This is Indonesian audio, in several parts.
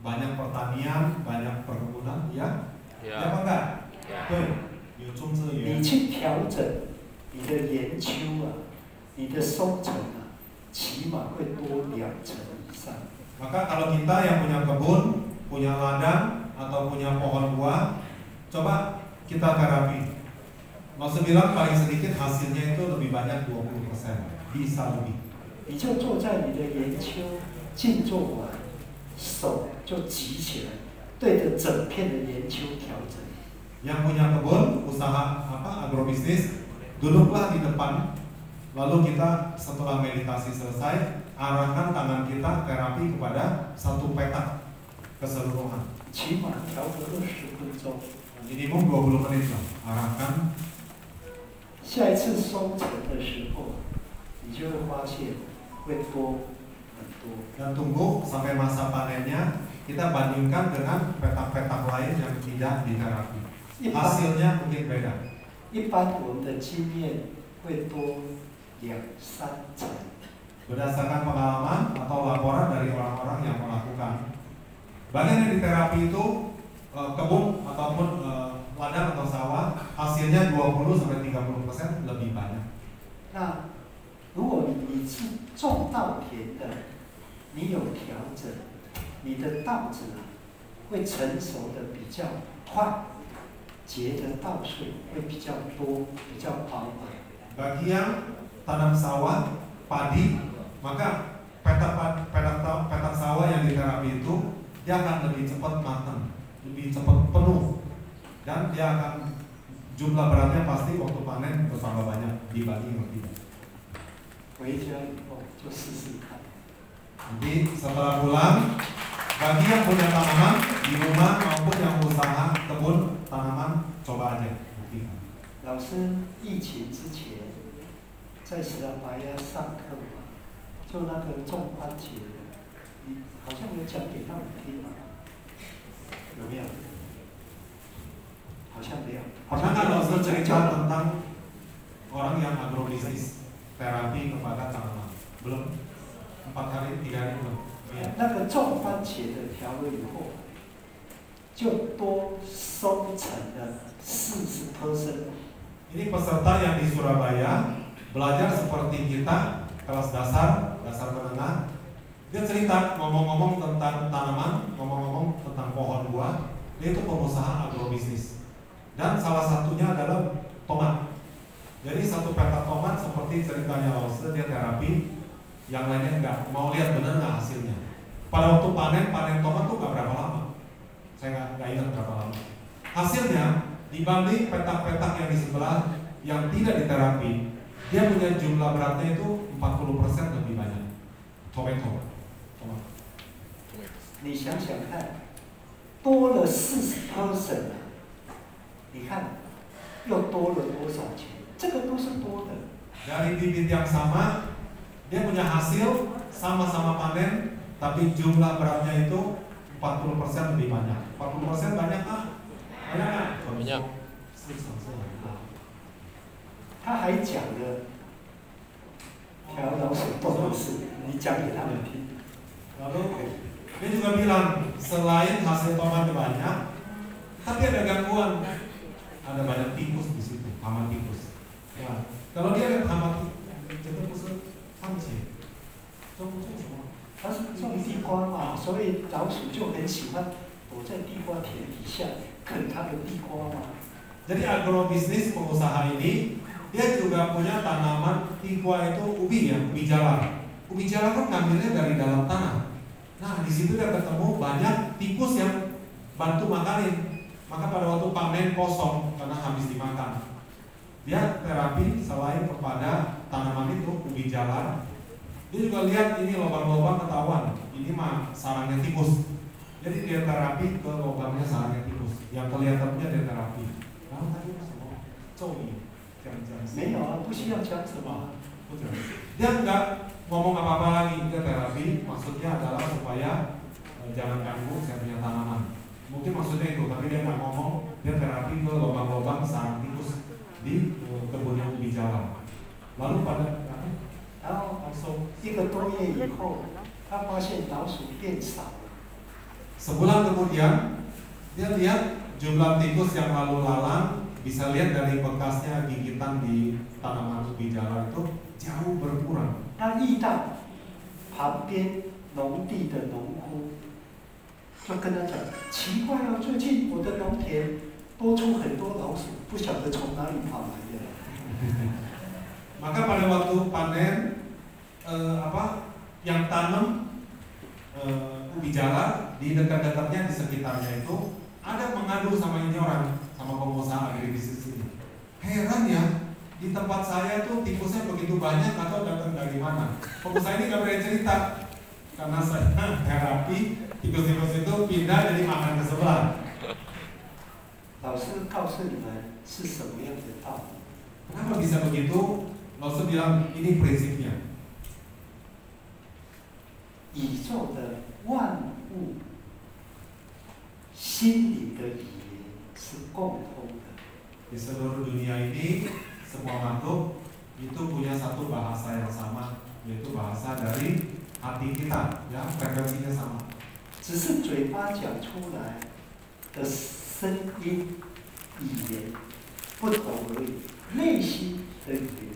banyak pertanian, banyak perkebunan, ya? Ya apa enggak?对，有种植园。你去调整你的研究啊，你的收成啊，起码会多2成以上。Maka kalau kita yang punya kebun, punya ladang atau punya pohon buah, coba kita terapi. Maksud bilang paling sedikit hasilnya itu lebih banyak 20%, bisa lebih. 你就坐在你的研究静坐完，手就举起来，对着整片的研究调整。Yang punya kebun, usaha agrobisnis, duduklah di depan, lalu kita setelah meditasi selesai, arahkan tangan kita terapi kepada satu petak keseluruhan. 起码调个20分钟。Minimum 20 menit lah, arahkan. 下一次收成的时候，你就会发现会多很多。 Dan tunggu sampai masa panennya, kita bandingkan dengan petak-petak lain yang tidak diterapi. Hasilnya mungkin beda. 一般我们的经验会多2-3成。 Berdasarkan pengalaman atau laporan dari orang-orang yang melakukan, bagian yang diterapi itu kebun ataupun ladang atau sawah, hasilnya 20-30% lebih banyak. 那如果你是种稻田的，你有调整，你的稻子会成熟的比较快，结的稻穗会比较多，比较饱满。 Bagi yang tanam sawah, padi, maka petak sawah yang diterapi itu dia akan lebih cepat matang, lebih cepat penuh, dan dia akan jumlah beratnya pasti waktu panen bertambah banyak dibanding yang tidak. 回家以后就试试看。 Jadi setelah pulang, bagi yang punya tanaman di rumah maupun yang usaha kebun tanaman, coba aja buktikan. 老师疫情之前在石兰白鸭上课嘛，就那个种番茄的，你好像有讲给他们听嘛？有没有？好像没有。 Pernah kan Ustaz cerita tentang orang yang agrobisnis terapi kepada tanaman? Belum? 4 hari, 3 hari belum? Ya. 那个种番茄的调了以后，就多收成了40%。 Ini peserta yang di Surabaya belajar seperti kita, kelas dasar menengah. Dia cerita ngomong-ngomong tentang tanaman, ngomong-ngomong tentang pohon buah. Dia itu pengusaha agrobisnis. Dan salah satunya adalah tomat. Jadi satu petak tomat seperti ceritanya Lause, dia terapi, yang lainnya enggak. Mau lihat benar nggak hasilnya. Pada waktu panen tomat tuh nggak berapa lama. Saya nggak ingat berapa lama. Hasilnya dibanding petak-petak yang di sebelah yang tidak diterapi, dia punya jumlah beratnya itu 40% lebih banyak. Tomat. 你想想看，多了40%，你看又多了多少钱？这个都是多的。 Dari bibit yang sama, dia punya hasil sama-sama panen, tapi jumlah beratnya itu 40% lebih banyak. 40% banyak ah? Banyak kan? Banyak. 他还讲了调老鼠洞的事，你讲给他们听。 Lalu dia juga bilang selain hasil tomatnya banyak, tapi ada gangguan, ada banyak tikus di situ, hama tikus. Ya, kalau dia lihat hama tikus, itu maksud panci. 它是种地瓜嘛，所以老鼠就很喜欢躲在地瓜田底下啃它的地瓜嘛。 Jadi agrobisnis pengusaha ini dia juga punya tanaman tiqwa itu ubi ya, ubi jalar. Ubi jalar kan ngambilnya dari dalam tanah. Nah di situ dia ketemu banyak tikus yang bantu makanin. Maka pada waktu panen kosong karena habis dimakan. Dia terapi selain kepada tanaman itu ubi jalar, dia juga lihat ini lubang-lubang ketahuan. Ini mah sarangnya tikus. Jadi dia terapi ke lubangnya sarangnya tikus. Yang kelihatannya dia terapi. Lalu tadi semua cowi. 没有啊，不需要讲什么。 Dia enggak ngomong apa-apa lagi, dia terapi maksudnya adalah supaya jangan ganggu saya punya tanaman. Mungkin maksudnya itu, tapi dia nggak ngomong, dia terapi ke lubang-lubang sarang tikus di kebunnya ubi jalar. Lalu pada 然后1个多月以后，他发现老鼠变少了， Sebulan kemudian dia lihat jumlah tikus yang lalu lalang, bisa lihat dari bekasnya gigitan di tanaman ubi jala itu jauh berkurang. 他遇到旁边农地的农夫，就跟他讲：奇怪了，最近我的农田多出很多老鼠，不晓得从哪里跑来的。 Maka pada waktu panen yang tanam ubi jala di dekat-dekatnya di sekitarnya itu ada mengadu sama ini orang, sama pengusaha agribisnis ini. Heran ya, di tempat saya tuh tikusnya begitu banyak atau datang dari mana? Pengusaha ini nggak berani cerita karena saya terapi tikus-tikus itu pindah jadi makan ke sebelah. 老师告诉你们是什么样的道理？ Kenapa bisa begitu? Lalu bilang ini prinsipnya. 宇宙的万物心灵的语言是共通的。 Di seluruh dunia ini semua makhluk itu punya satu bahasa yang sama, yaitu bahasa dari hati kita, ya frekuensinya sama. 只是嘴巴讲出来的声音语言不同而已，内心的语言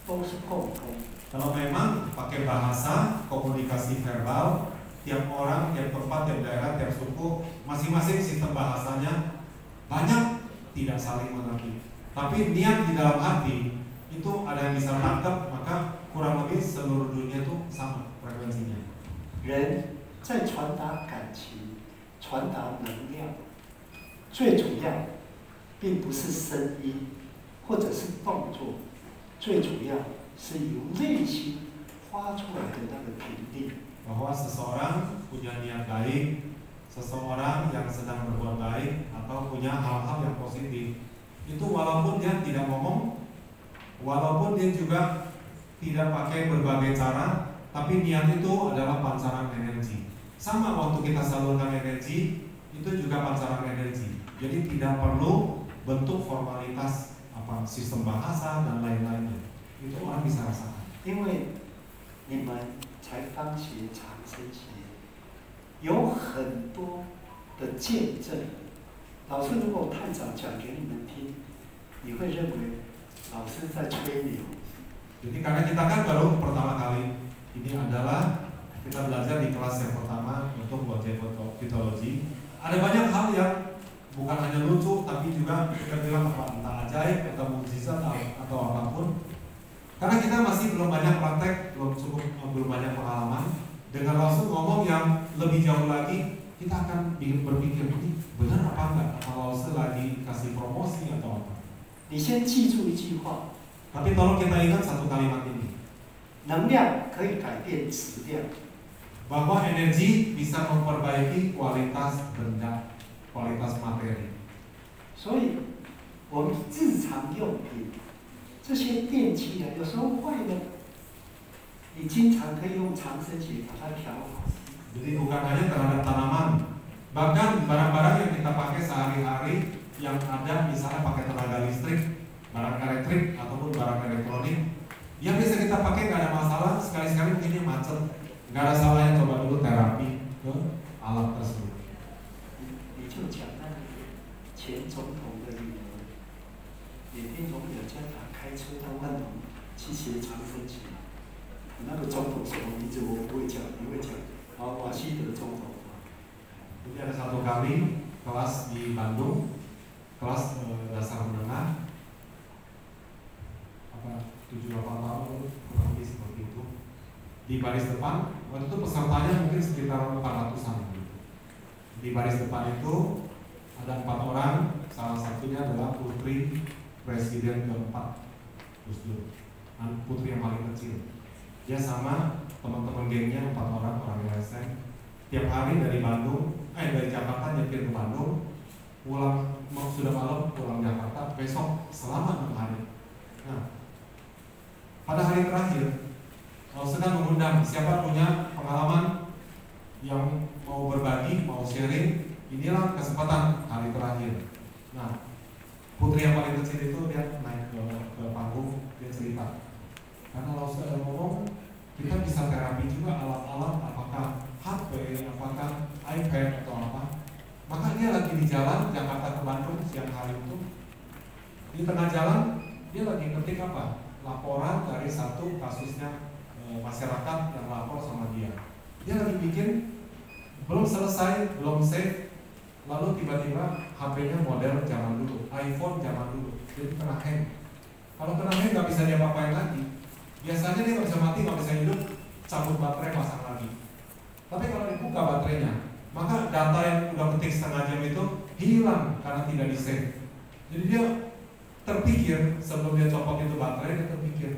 都是共通。 Kalau memang pakai bahasa komunikasi verbal, tiap orang, tiap tempat, tiap daerah, tiap suku, masing-masing sistem bahasanya banyak tidak saling mengerti. Tapi niat di dalam hati itu ada yang bisa tangkap, maka kurang lebih seluruh dunia itu sama frekuensinya. 人在传达感情、传达能量，最主要并不是声音或者是动作，最主要是由内心发出来的那个频率。 Bahwa seseorang punya niat baik, seseorang yang sedang berbuat baik atau punya hal-hal yang positif, itu walaupun dia tidak ngomong, walaupun dia juga tidak pakai berbagai cara, tapi niat itu adalah pancaran energi. Sama waktu kita salurkan energi, itu juga pancaran energi. Jadi tidak perlu bentuk formalitas sistem bahasa dan lain-lainnya. Itu orang bisa rasakan. 因为你们才刚学长生学，有很多的见证。老师如果太早讲给你们听，你会认为老师在吹牛。 Jadi karena kita kan baru pertama kali, ini adalah kita belajar di kelas yang pertama untuk belajar fitologi. Ada banyak hal yang bukan hanya lucu, tapi juga kita bilang entah ajaib atau mukjizat atau apapun. Karena kita masih belum banyak praktek, belum banyak pengalaman. Dengan langsung ngomong yang lebih jauh lagi, kita akan berpikir ini benar apa enggak? Kalau lagi kasih promosi atau apa? 你先记住一句话。 Tapi tolong kita ingat satu kalimat ini. 能量可以改变质量， Bahwa energi bisa memperbaiki kualitas benda, kualitas materi. 所以我们日常用品这些电器啊，有时候坏了，你经常可以用长生学把它调好。 Jadi bukan hanya terhadap tanaman, bahkan barang-barang yang kita pakai sehari-hari yang ada misalnya pakai tenaga listrik, barang elektrik ataupun barang elektronik, yang bisa kita pakai nggak ada masalah, sekali-sekali mungkin dia macet, nggak ada salahnya coba dulu terapi ke alat tersebut. 你就讲那个前总统的女儿，缅甸总统叫他开车到万隆去学长生学，那个总统什么名字我不会讲，你会讲？瓦西德总统。 Jadi ada satu kali kelas di Bandung, kelas dasar menengah, 7-8 tahun lalu kurang lebih seperti itu. Di baris depan, waktu itu pesertanya mungkin sekitar 400-an gitu. Di baris depan itu ada 4 orang, salah satunya adalah putri presiden keempat Gus Dur, putri yang paling kecil. Dia sama teman-teman gengnya 4 orang LSM. Tiap hari dari Jakarta nyetir ke Bandung, pulang sudah malam pulang Jakarta, besok selama 6 hari. Nah, pada hari terakhir, kalau sedang mengundang siapa punya pengalaman yang mau berbagi, mau sharing, inilah kesempatan hari terakhir. Nah, putri yang paling kecil itu dia naik ke panggung, dia cerita. Karena kalau sudah ngomong, kita bisa terapi juga alat-alat apakah HP, apakah iPad atau apa. Maka dia lagi di jalan Jakarta ke Bandung siang hari itu, di tengah jalan dia lagi ketik apa? Laporan dari satu kasusnya masyarakat yang lapor sama dia. Dia lagi bikin, belum selesai, belum save, lalu tiba-tiba HP-nya model zaman dulu, iPhone zaman dulu, jadi kena hang. Kalau kena hang nggak bisa dia apain lagi. Biasanya dia nggak bisa mati, nggak bisa hidup, cabut baterai, pasang lagi. Tapi kalau dibuka baterainya, maka data yang udah ketik setengah jam itu hilang karena tidak di save. Jadi dia terpikir sebelum dia copot itu baterai, dia terpikir,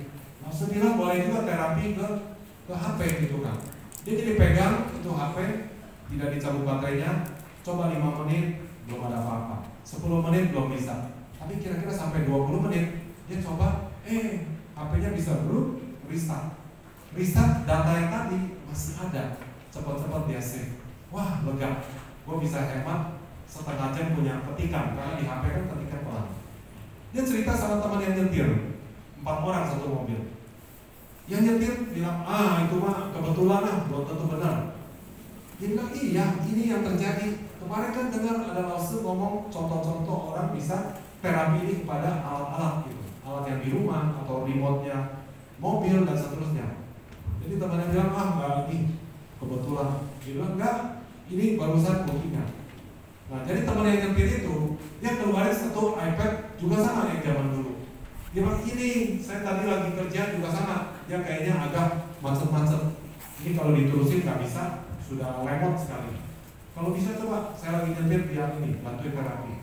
maksud bilang boleh juga terapi ke HP gitu kan. Dia jadi pegang itu HP, tidak dicabut baterainya, coba 5 menit belum ada apa-apa, 10 menit belum bisa, tapi kira-kira sampai 20 menit dia coba, HP-nya bisa restart, data yang tadi masih ada, cepat-cepat dia save. Wah lega, gue bisa hemat setengah jam punya ketikan, karena di HP kan ketikan pelan. Dia cerita sama teman yang nyetir, 4 orang satu mobil. Yang nyetir bilang, itu mah kebetulan belum tentu benar. Dia bilang, iya ini yang terjadi. Kemarin kan dengar ada Lause ngomong contoh-contoh orang bisa terapi ini kepada alat-alat gitu, alat yang di rumah atau remote-nya mobil dan seterusnya. Jadi temannya bilang, enggak, ini kebetulan. Dia bilang, enggak, ini barusan buktinya. Nah jadi teman yang nyetir itu, dia keluarin satu iPad juga sama yang zaman dulu. Dia bilang, ini saya tadi lagi kerja juga sama. Dia kayaknya agak macet-macet. Ini kalau diterusin nggak bisa, sudah lemot sekali. Kalau bisa coba, saya lagi nyetir dia ini, bantuin terapi.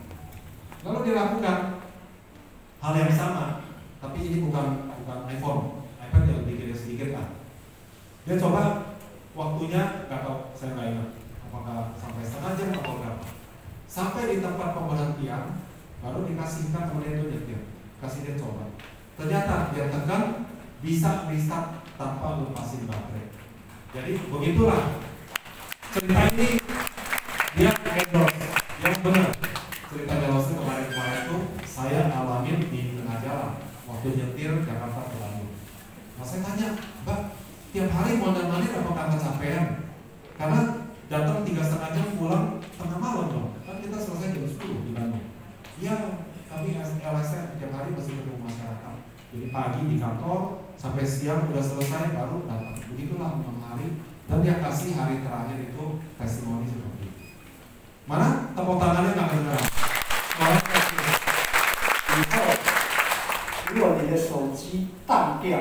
Lalu dilakukan hal yang sama, tapi ini bukan iPhone, iPad yang lebih gede sedikit lah. Dia coba waktunya, nggak tahu, saya nggak ingat, apakah sampai setengah jam atau berapa. Sampai di tempat pemberhentian, baru dikasihkan temennya itu nyetir, kasih dia coba. Ternyata dia tekan bisa restart tanpa lepasin baterai. Jadi begitulah cerita ini, dia endorse yang benar. Cerita Lause kemarin itu saya alamin di tengah jalan waktu nyetir Jakarta ke Bandung. Nah saya tanya, Mbak, tiap hari mondar-mandir apakah kecapean? Karena datang 3,5 jam, pulang tengah malam dong. Kan kita selesai jam 10 di Bandung. Iya, kami LSM tiap hari masih ketemu masyarakat. Jadi pagi di kantor sampai siang udah selesai baru datang. Begitulah 6 hari. Dan dia kasih hari terakhir itu testimoni seperti itu. Mana tepuk tangannya nggak kedengeran? 以后，如果你的手机当掉。